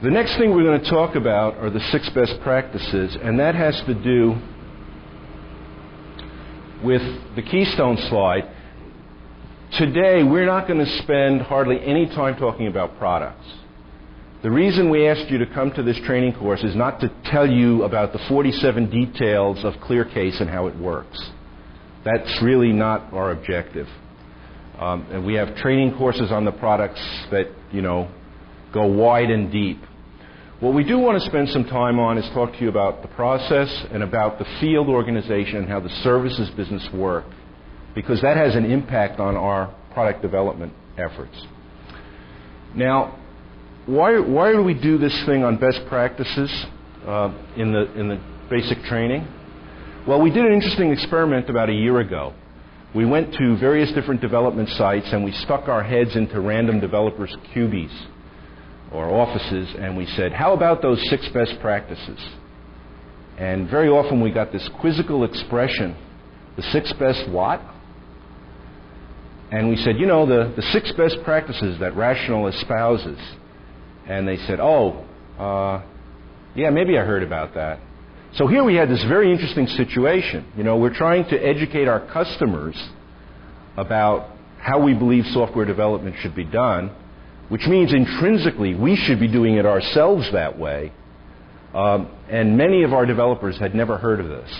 The next thing we're going to talk about are the 6 best practices, and that has to do with the Keystone slide. Today, we're not going to spend hardly any time talking about products. The reason we asked you to come to this training course is not to tell you about the 47 details of ClearCase and how it works. That's really not our objective. And we have training courses on the products that, go wide and deep. What we do want to spend some time on is talk to you about the process and about the field organization and how the services business work, because that has an impact on our product development efforts. Now, why do we do this thing on best practices in the basic training? Well, we did an interesting experiment about a year ago. We went to various different development sites and we stuck our heads into random developers' cubies or offices, and we said, how about those 6 best practices? And very often we got this quizzical expression, the 6 best what? And we said, the 6 best practices that Rational espouses. And they said, yeah, maybe I heard about that. So here we had this very interesting situation. We're trying to educate our customers about how we believe software development should be done, which means intrinsically we should be doing it ourselves that way. And many of our developers had never heard of this.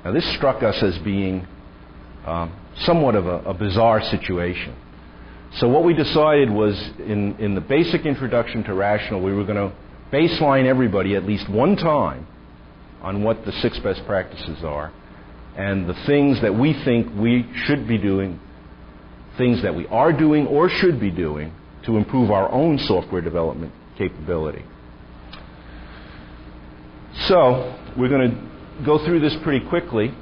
Now this struck us as being somewhat of a bizarre situation. So what we decided was in the basic introduction to Rational, we were going to baseline everybody at least one time on what the 6 best practices are and the things that we think we should be doing, things that we are doing or should be doing to improve our own software development capability. So we're going to go through this pretty quickly.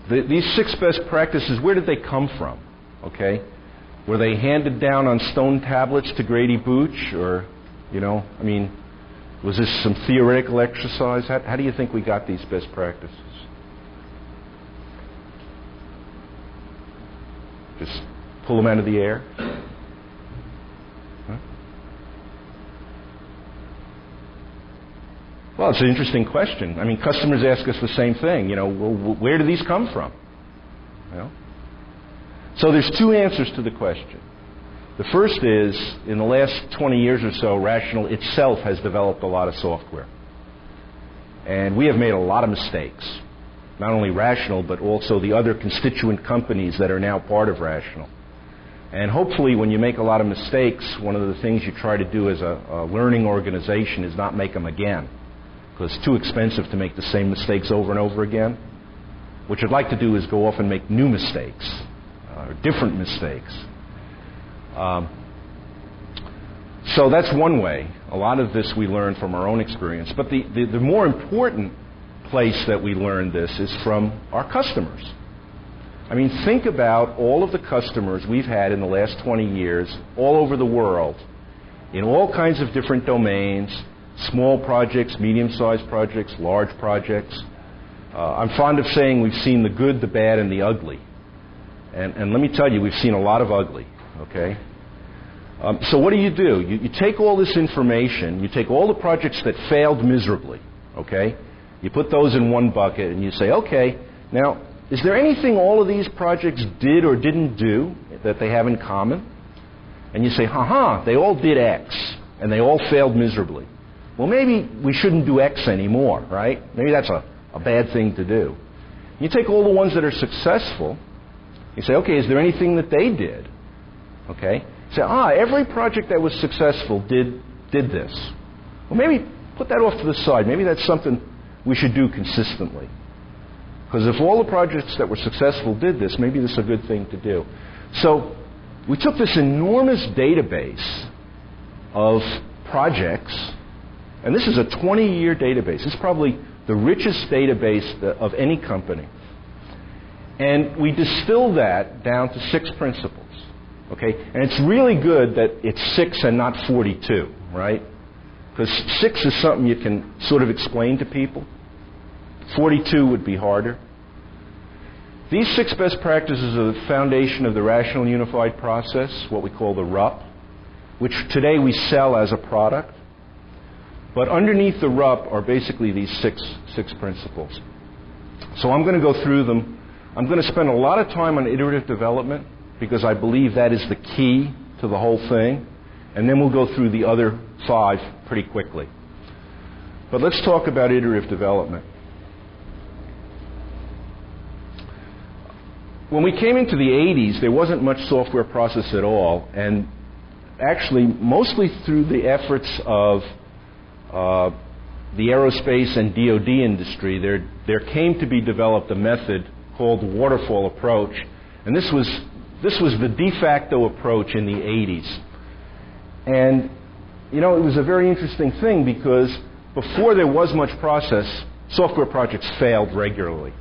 These 6 best practices, where did they come from? Okay, were they handed down on stone tablets to Grady Booch, or was this some theoretical exercise? How do you think we got these best practices? Just pull them out of the air? Huh? Well, it's an interesting question. Customers ask us the same thing. Where do these come from? So there's 2 answers to the question. The first is, in the last 20 years or so, Rational itself has developed a lot of software. And we have made a lot of mistakes. Not only Rational, but also the other constituent companies that are now part of Rational. And hopefully when you make a lot of mistakes, one of the things you try to do as a learning organization is not make them again. Because it's too expensive to make the same mistakes over and over again. What you'd like to do is go off and make new mistakes, or different mistakes. So that's one way. A lot of this we learn from our own experience. But the more important place that we learn this is from our customers. Think about all of the customers we've had in the last 20 years all over the world in all kinds of different domains, small projects, medium-sized projects, large projects. I'm fond of saying we've seen the good, the bad, and the ugly. And let me tell you, we've seen a lot of ugly, okay? So what do? You take all this information, you take all the projects that failed miserably, okay? You put those in one bucket and you say, okay, now, is there anything all of these projects did or didn't do that they have in common? And you say, they all did X, and they all failed miserably. Well, maybe we shouldn't do X anymore, right? Maybe that's a bad thing to do. You take all the ones that are successful, you say, okay, is there anything that they did? Okay? Say, every project that was successful did this. Well, maybe put that off to the side. Maybe that's something we should do consistently. Because if all the projects that were successful did this, maybe this is a good thing to do. So we took this enormous database of projects, and this is a 20-year database. It's probably the richest database of any company. And we distilled that down to 6 principles. Okay? And it's really good that it's 6 and not 42, right? Because 6 is something you can sort of explain to people. 42 would be harder. These 6 best practices are the foundation of the Rational Unified Process, what we call the RUP. which today we sell as a product. But underneath the RUP are basically these six principles. So I'm going to go through them. I'm going to spend a lot of time on iterative development because I believe that is the key to the whole thing. And then we'll go through the other 5 pretty quickly. But let's talk about iterative development. When we came into the 80s, there wasn't much software process at all. And actually, mostly through the efforts of the aerospace and DoD industry, there came to be developed a method called the waterfall approach. And this was the de facto approach in the 80s. And, you know, it was a very interesting thing because before there was much process, software projects failed regularly.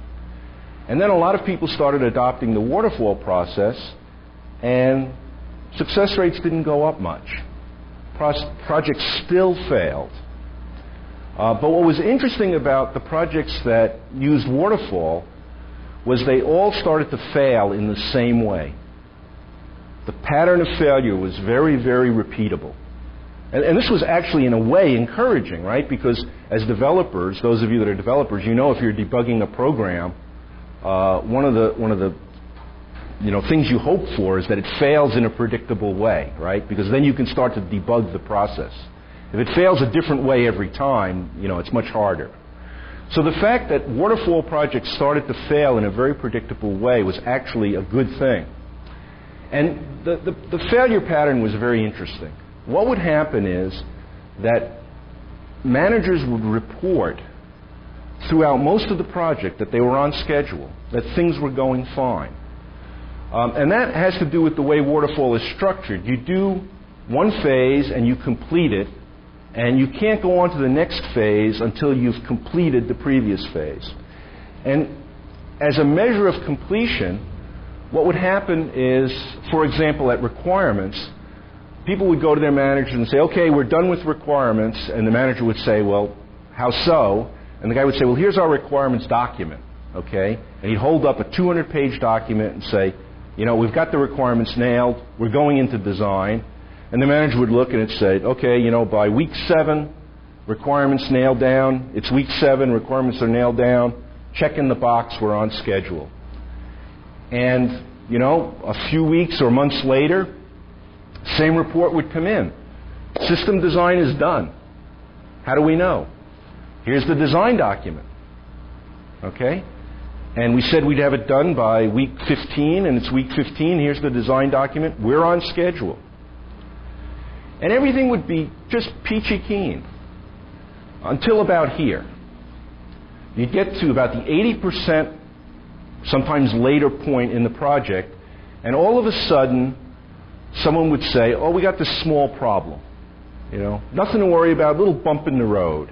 And then a lot of people started adopting the waterfall process, and success rates didn't go up much. Projects still failed. But what was interesting about the projects that used waterfall was they all started to fail in the same way. The pattern of failure was very, very repeatable. And this was actually, in a way, encouraging, right? Because as developers, those of you that are developers, you know if you're debugging a program, one of the things you hope for is that it fails in a predictable way, right? Because then you can start to debug the process. If it fails a different way every time, it's much harder. So the fact that waterfall projects started to fail in a very predictable way was actually a good thing. And the failure pattern was very interesting. What would happen is that managers would report throughout most of the project that they were on schedule, that things were going fine. And that has to do with the way waterfall is structured. You do one phase and you complete it, and you can't go on to the next phase until you've completed the previous phase. And as a measure of completion, what would happen is, for example, at requirements, people would go to their manager and say, okay, we're done with requirements, and the manager would say, well, how so? And the guy would say, well, here's our requirements document, okay? And he'd hold up a 200-page document and say, we've got the requirements nailed, we're going into design. And the manager would look and it'd say, okay, by week 7, requirements nailed down. It's week 7, requirements are nailed down. Check in the box, we're on schedule. And, a few weeks or months later, same report would come in. System design is done. How do we know? Here's the design document. Okay? And we said we'd have it done by week 15, and it's week 15. Here's the design document. We're on schedule. And everything would be just peachy keen until about here. You'd get to about the 80%, sometimes later point in the project, and all of a sudden, someone would say, oh, we got this small problem. Nothing to worry about, a little bump in the road.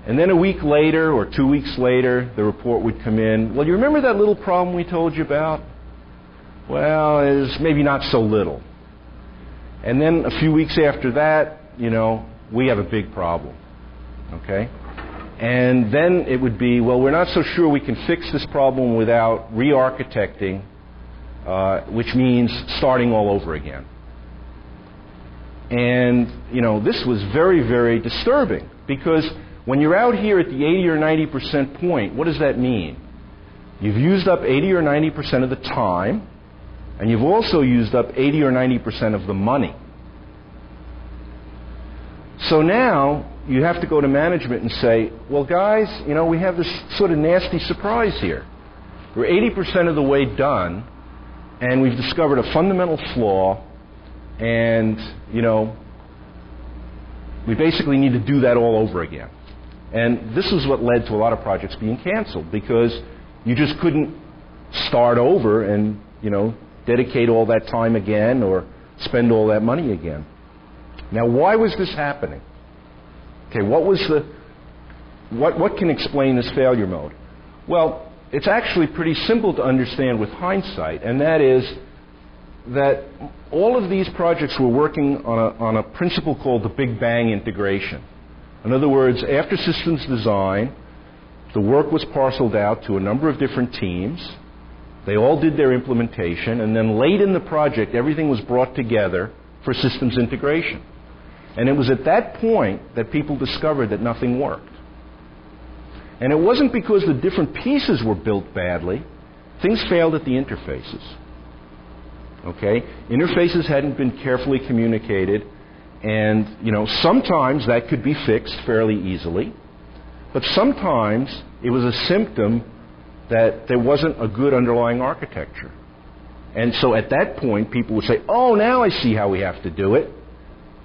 And then a week later or 2 weeks later, the report would come in. Well, you remember that little problem we told you about? Well, it's maybe not so little. And then a few weeks after that, we have a big problem. Okay? And then it would be, well, we're not so sure we can fix this problem without re-architecting, which means starting all over again. And, this was very, very disturbing because when you're out here at the 80 or 90% point, what does that mean? You've used up 80 or 90% of the time, and you've also used up 80 or 90% of the money. So now you have to go to management and say, well, guys, we have this sort of nasty surprise here. We're 80% of the way done, and we've discovered a fundamental flaw, and, we basically need to do that all over again. And this is what led to a lot of projects being canceled, because you just couldn't start over and, dedicate all that time again or spend all that money again. Now, why was this happening? Okay, what can explain this failure mode? Well, it's actually pretty simple to understand with hindsight, and that is that all of these projects were working on a principle called the Big Bang integration. In other words, after systems design, the work was parceled out to a number of different teams. They all did their implementation, and then late in the project, everything was brought together for systems integration. And it was at that point that people discovered that nothing worked. And it wasn't because the different pieces were built badly. Things failed at the interfaces. Okay? Interfaces hadn't been carefully communicated, and sometimes that could be fixed fairly easily, but sometimes it was a symptom that there wasn't a good underlying architecture. And so at that point, people would say, oh, now I see how we have to do it,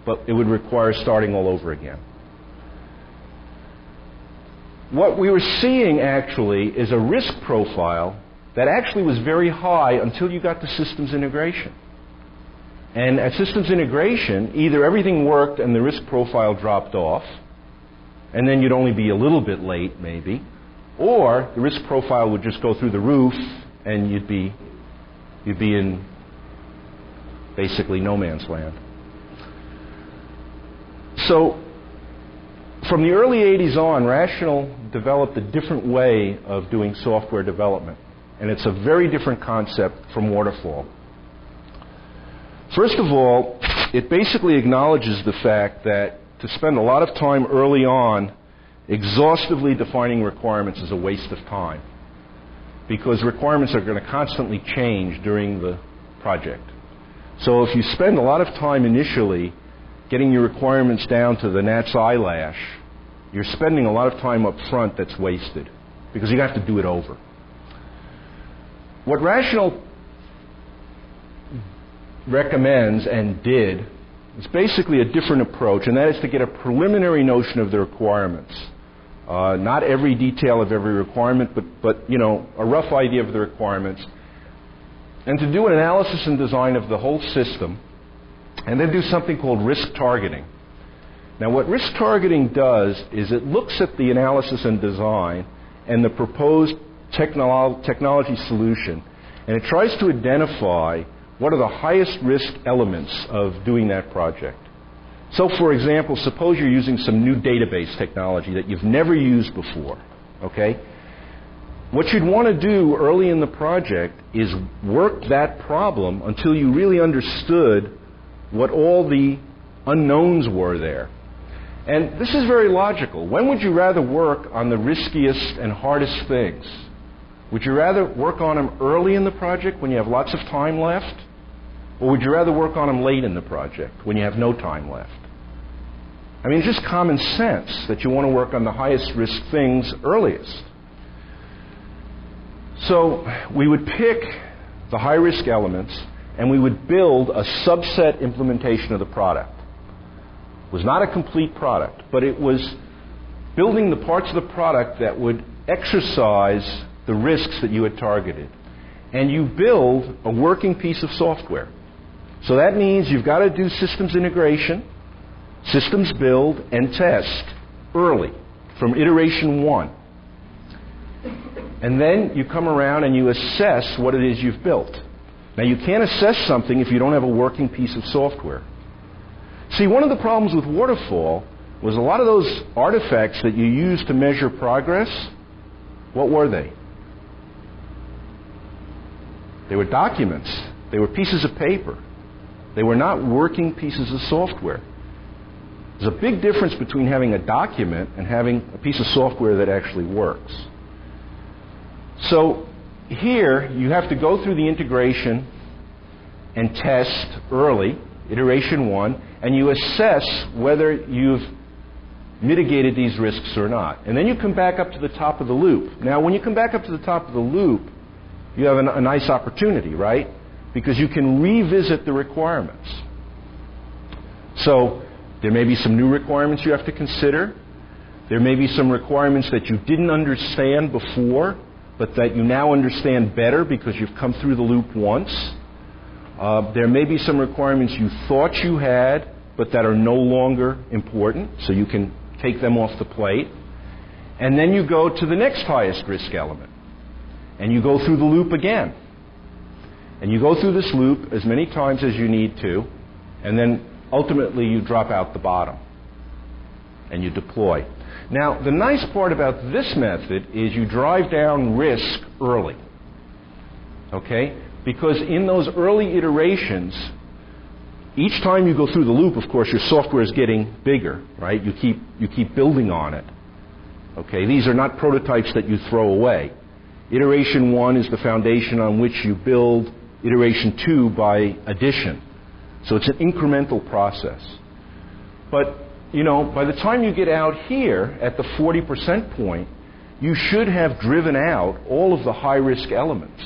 but it would require starting all over again. What we were seeing actually is a risk profile that actually was very high until you got to systems integration. And at systems integration, either everything worked and the risk profile dropped off, and then you'd only be a little bit late maybe, or the risk profile would just go through the roof and you'd be in basically no man's land. So from the early 80s on, Rational developed a different way of doing software development. And it's a very different concept from waterfall. First of all, it basically acknowledges the fact that to spend a lot of time early on exhaustively defining requirements is a waste of time, because requirements are going to constantly change during the project. So if you spend a lot of time initially getting your requirements down to the gnat's eyelash, you're spending a lot of time up front that's wasted, because you have to do it over. What Rational recommends and did is basically a different approach, and that is to get a preliminary notion of the requirements. Not every detail of every requirement, but a rough idea of the requirements, and to do an analysis and design of the whole system, and then do something called risk targeting. Now, what risk targeting does is it looks at the analysis and design and the proposed technology solution, and it tries to identify what are the highest risk elements of doing that project. So, for example, suppose you're using some new database technology that you've never used before, okay? What you'd want to do early in the project is work that problem until you really understood what all the unknowns were there. And this is very logical. When would you rather work on the riskiest and hardest things? Would you rather work on them early in the project when you have lots of time left? Or would you rather work on them late in the project when you have no time left? I mean, it's just common sense that you want to work on the highest risk things earliest. So we would pick the high risk elements and we would build a subset implementation of the product. It was not a complete product, but it was building the parts of the product that would exercise the risks that you had targeted. And you build a working piece of software. So that means you've got to do systems integration, systems build, and test early, from iteration 1. And then you come around and you assess what it is you've built. Now, you can't assess something if you don't have a working piece of software. See, one of the problems with waterfall was a lot of those artifacts that you use to measure progress, what were they? They were documents. They were pieces of paper. They were not working pieces of software. There's a big difference between having a document and having a piece of software that actually works. So here, you have to go through the integration and test early, iteration 1, and you assess whether you've mitigated these risks or not. And then you come back up to the top of the loop. Now, when you come back up to the top of the loop, you have a nice opportunity, right? Because you can revisit the requirements. So there may be some new requirements you have to consider. There may be some requirements that you didn't understand before, but that you now understand better because you've come through the loop once. There may be some requirements you thought you had, but that are no longer important, so you can take them off the plate. And then you go to the next highest risk element. And you go through the loop again. And you go through this loop as many times as you need to, and then ultimately you drop out the bottom and you deploy. Now, the nice part about this method is you drive down risk early. Okay? Because in those early iterations, Each time you go through the loop, of course, your software is getting bigger, right? You keep building on it. Okay, these are not prototypes that you throw away. Iteration 1 is the foundation on which you build iteration 2 by addition. So it's an incremental process. But, you know, by the time you get out here at the 40% point, you should have driven out all of the high-risk elements.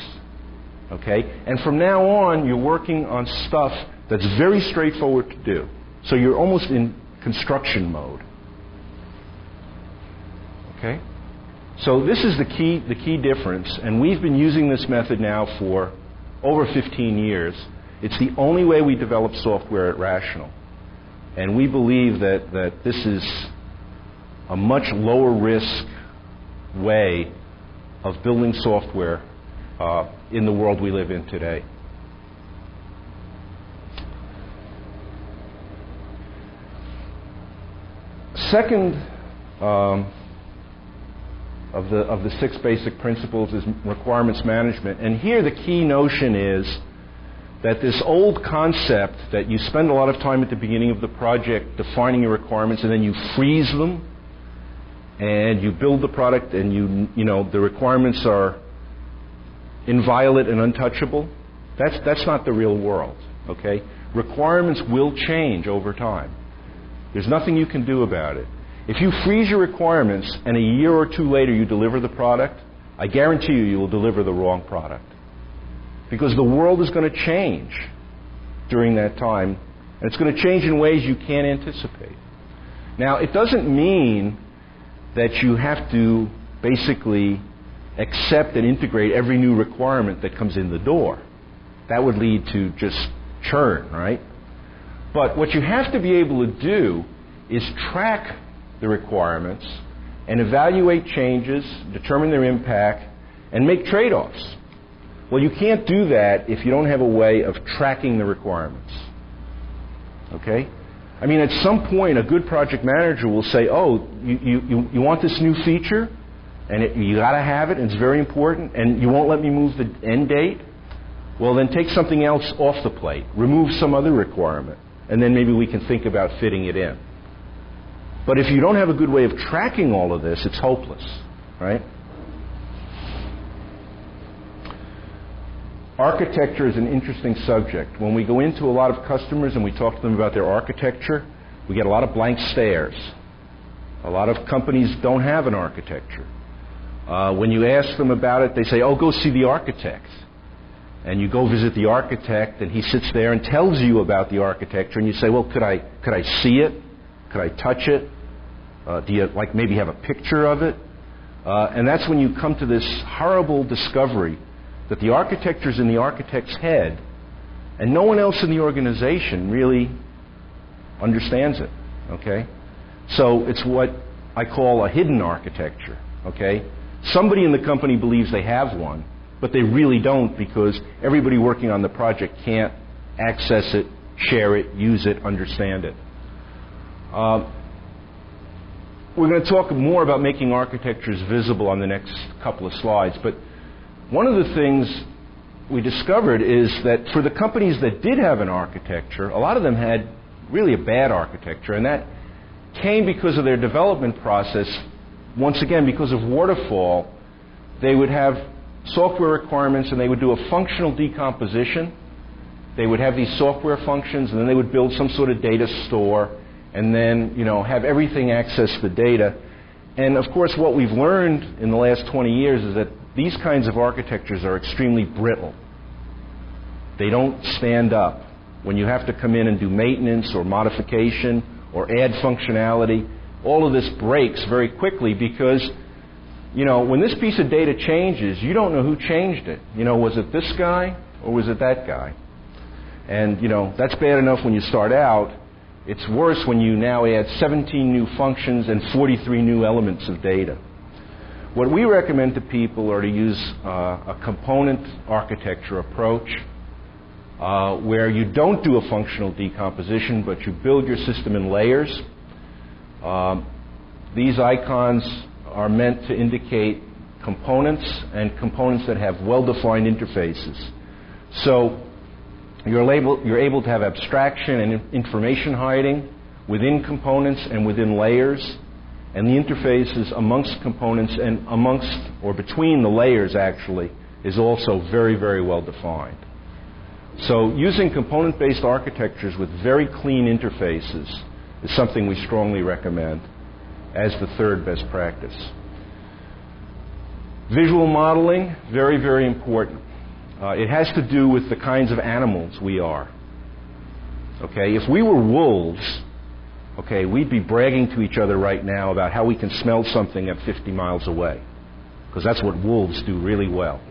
Okay? And from now on, you're working on stuff that's very straightforward to do. So you're almost in construction mode. Okay? So this is the key difference, and we've been using this method now for over 15 years. It's the only way we develop software at Rational. And we believe that this is a much lower risk way of building software in the world we live in today. Second of the 6 basic principles is requirements management. And here the key notion is that this old concept that you spend a lot of time at the beginning of the project defining your requirements, and then you freeze them, and you build the product, and you know the requirements are inviolate and untouchable. That's not the real world. Okay? Requirements will change over time. There's nothing you can do about it. If you freeze your requirements and a year or two later you deliver the product, I guarantee you will deliver the wrong product. Because the world is going to change during that time, and it's going to change in ways you can't anticipate. Now, it doesn't mean that you have to basically accept and integrate every new requirement that comes in the door. That would lead to just churn, right? But what you have to be able to do is track the requirements and evaluate changes, determine their impact, and make trade-offs. Well, you can't do that if you don't have a way of tracking the requirements. Okay? I mean, at some point, a good project manager will say, oh, you want this new feature, and you got to have it, and it's very important, and you won't let me move the end date? Well, then take something else off the plate. Remove some other requirement, and then maybe we can think about fitting it in. But if you don't have a good way of tracking all of this, it's hopeless, right? Architecture is an interesting subject. When we go into a lot of customers and we talk to them about their architecture, we get a lot of blank stares. A lot of companies don't have an architecture. When you ask them about it, they say, oh, go see the architect. And you go visit the architect, and he sits there and tells you about the architecture, and you say, well, could I see it? Could I touch it? Do you maybe have a picture of it? And that's when you come to this horrible discovery that the architecture is in the architect's head, and no one else in the organization really understands it. Okay? So it's what I call a hidden architecture. Okay? Somebody in the company believes they have one, but they really don't, because everybody working on the project can't access it, share it, use it, understand it. We're going to talk more about making architectures visible on the next couple of slides, but one of the things we discovered is that for the companies that did have an architecture, a lot of them had really a bad architecture, and that came because of their development process. Once again, because of waterfall, they would have software requirements and they would do a functional decomposition. They would have these software functions, and then they would build some sort of data store, and then have everything access the data. And of course, what we've learned in the last 20 years is that these kinds of architectures are extremely brittle. They don't stand up. When you have to come in and do maintenance or modification or add functionality, all of this breaks very quickly because, when this piece of data changes, you don't know who changed it. Was it this guy or was it that guy? And, that's bad enough when you start out. It's worse when you now add 17 new functions and 43 new elements of data. What we recommend to people are to use a component architecture approach where you don't do a functional decomposition, but you build your system in layers. These icons are meant to indicate components and components that have well-defined interfaces. So You're able to have abstraction and information hiding within components and within layers, and the interfaces amongst components and amongst or between the layers actually is also very, very well defined. So using component-based architectures with very clean interfaces is something we strongly recommend as the third best practice. Visual modeling, very, very important. It has to do with the kinds of animals we are. Okay, if we were wolves, okay, we'd be bragging to each other right now about how we can smell something at 50 miles away, because that's what wolves do really well.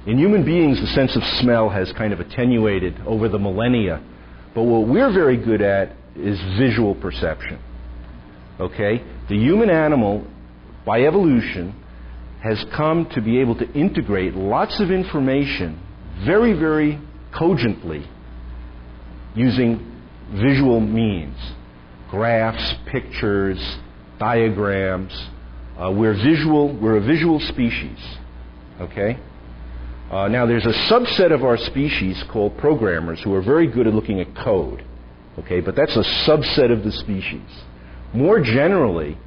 In human beings, the sense of smell has kind of attenuated over the millennia, but what we're very good at is visual perception. Okay, the human animal, by evolution, has come to be able to integrate lots of information very, very cogently using visual means. Graphs, pictures, diagrams. We're a visual species. Okay? Now there's a subset of our species called programmers who are very good at looking at code. Okay, but that's a subset of the species. More generally,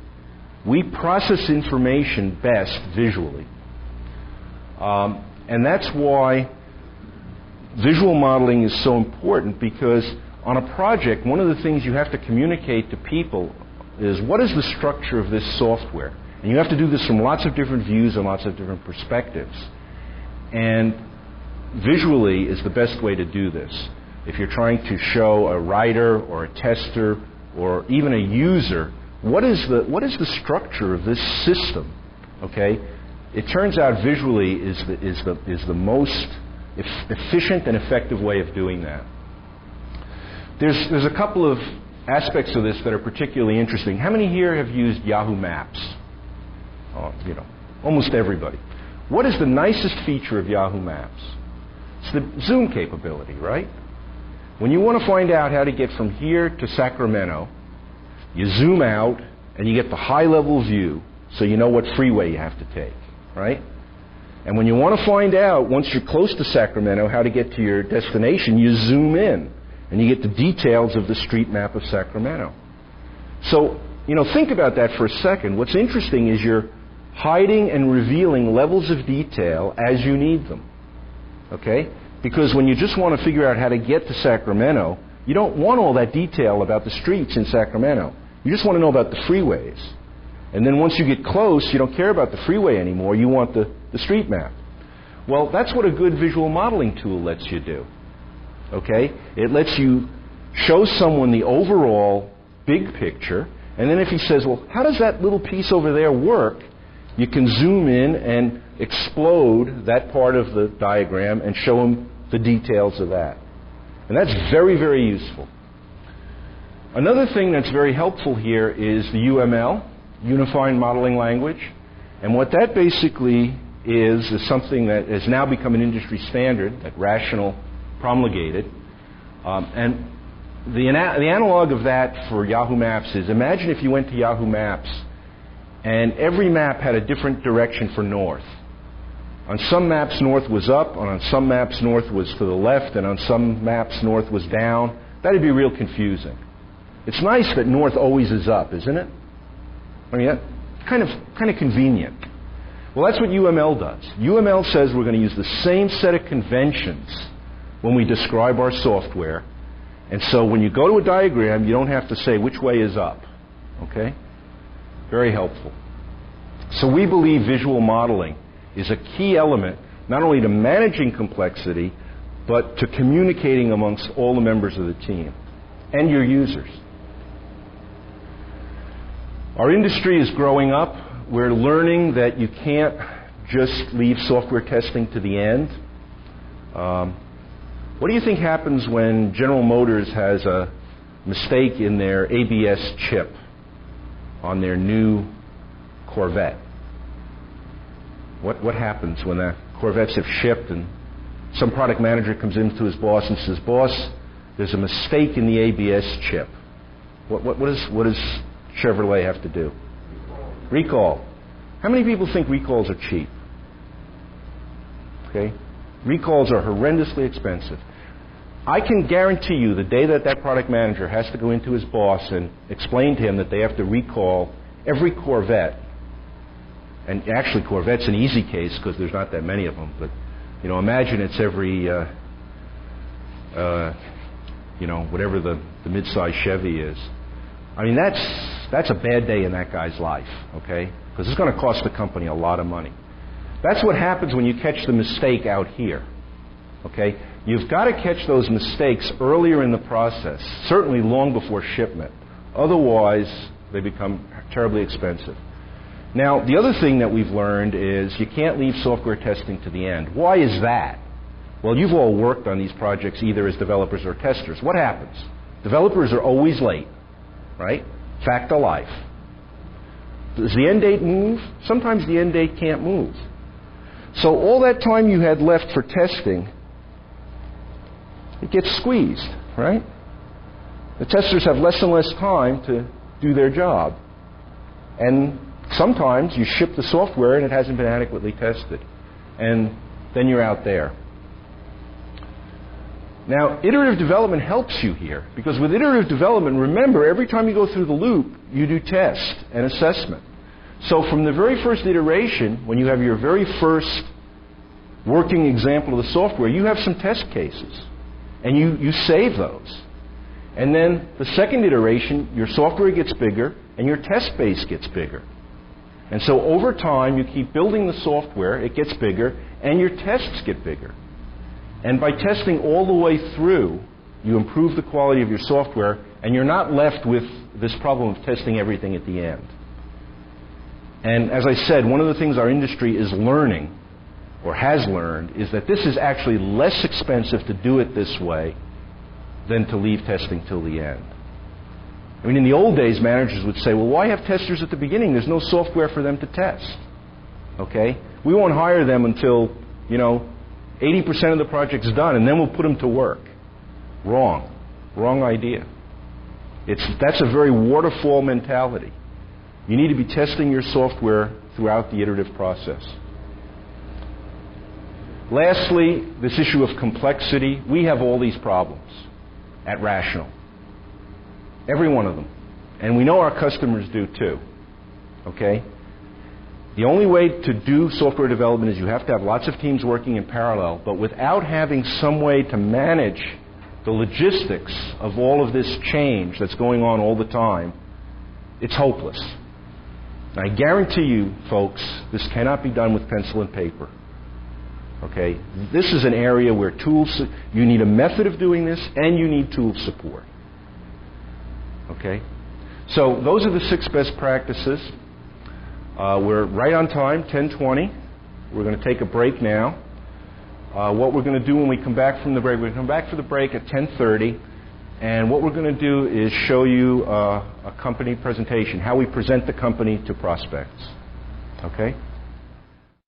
we process information best visually. And that's why visual modeling is so important, because on a project, one of the things you have to communicate to people is what is the structure of this software. And you have to do this from lots of different views and lots of different perspectives. And visually is the best way to do this. If you're trying to show a writer or a tester or even a user what is the structure of this system, okay? It turns out visually is the most efficient and effective way of doing that. There's a couple of aspects of this that are particularly interesting. How many here have used Yahoo Maps? Oh, almost everybody. What is the nicest feature of Yahoo Maps? It's the zoom capability, right? When you want to find out how to get from here to Sacramento, you zoom out and you get the high-level view so you know what freeway you have to take, right? And when you want to find out, once you're close to Sacramento, how to get to your destination, you zoom in and you get the details of the street map of Sacramento. So, think about that for a second. What's interesting is you're hiding and revealing levels of detail as you need them, okay? Because when you just want to figure out how to get to Sacramento, you don't want all that detail about the streets in Sacramento. You just want to know about the freeways. And then once you get close, you don't care about the freeway anymore. You want the street map. Well, that's what a good visual modeling tool lets you do. Okay? It lets you show someone the overall big picture, and then if he says, well, how does that little piece over there work? You can zoom in and explode that part of the diagram and show him the details of that. And that's very, very useful. Another thing that's very helpful here is the UML, Unified Modeling Language. And what that basically is something that has now become an industry standard that Rational promulgated. And the analog of that for Yahoo Maps is, imagine if you went to Yahoo Maps and every map had a different direction for north. On some maps, north was up, and on some maps, north was to the left, and on some maps, north was down. That would be real confusing. It's nice that north always is up, isn't it? I mean, that's kind of convenient. Well, that's what UML does. UML says we're going to use the same set of conventions when we describe our software. And so when you go to a diagram, you don't have to say which way is up. Okay? Very helpful. So we believe visual modeling is a key element, not only to managing complexity, but to communicating amongst all the members of the team and your users. Our industry is growing up. We're learning that you can't just leave software testing to the end. What do you think happens when General Motors has a mistake in their ABS chip on their new Corvette? What happens when the Corvettes have shipped and some product manager comes into his boss and says, "Boss, there's a mistake in the ABS chip." What does Chevrolet have to do? Recall. How many people think recalls are cheap? Okay? Recalls are horrendously expensive. I can guarantee you the day that that product manager has to go into his boss and explain to him that they have to recall every Corvette, and actually Corvette's an easy case because there's not that many of them, but imagine it's every, whatever the mid-size Chevy is. I mean, that's a bad day in that guy's life, okay? Because it's going to cost the company a lot of money. That's what happens when you catch the mistake out here, okay? You've got to catch those mistakes earlier in the process, certainly long before shipment. Otherwise, they become terribly expensive. Now, the other thing that we've learned is you can't leave software testing to the end. Why is that? Well, you've all worked on these projects either as developers or testers. What happens? Developers are always late, right? Fact of life. Does the end date move? Sometimes the end date can't move. So all that time you had left for testing, it gets squeezed, right? The testers have less and less time to do their job. And sometimes you ship the software and it hasn't been adequately tested. And then you're out there. Now, iterative development helps you here, because with iterative development, remember, every time you go through the loop, you do test and assessment. So from the very first iteration, when you have your very first working example of the software, you have some test cases, and you save those. And then the second iteration, your software gets bigger, and your test base gets bigger. And so over time, you keep building the software, it gets bigger, and your tests get bigger. And by testing all the way through, you improve the quality of your software, and you're not left with this problem of testing everything at the end. And as I said, one of the things our industry is learning, or has learned, is that this is actually less expensive to do it this way than to leave testing till the end. I mean, in the old days, managers would say, well, why have testers at the beginning? There's no software for them to test. Okay? We won't hire them until, 80% of the project's done, and then we'll put them to work. Wrong. Wrong idea. That's a very waterfall mentality. You need to be testing your software throughout the iterative process. Lastly, this issue of complexity. We have all these problems at Rational. Every one of them. And we know our customers do too. Okay? The only way to do software development is you have to have lots of teams working in parallel, but without having some way to manage the logistics of all of this change that's going on all the time, it's hopeless. And I guarantee you, folks, this cannot be done with pencil and paper. Okay? This is an area where you need a method of doing this, and you need tool support. Okay? So those are the 6 best practices. We're right on time, 10:20. We're going to take a break now. What we're going to do when we come back from the break, we're going to come back for the break at 10:30. And what we're going to do is show you a company presentation, how we present the company to prospects. Okay?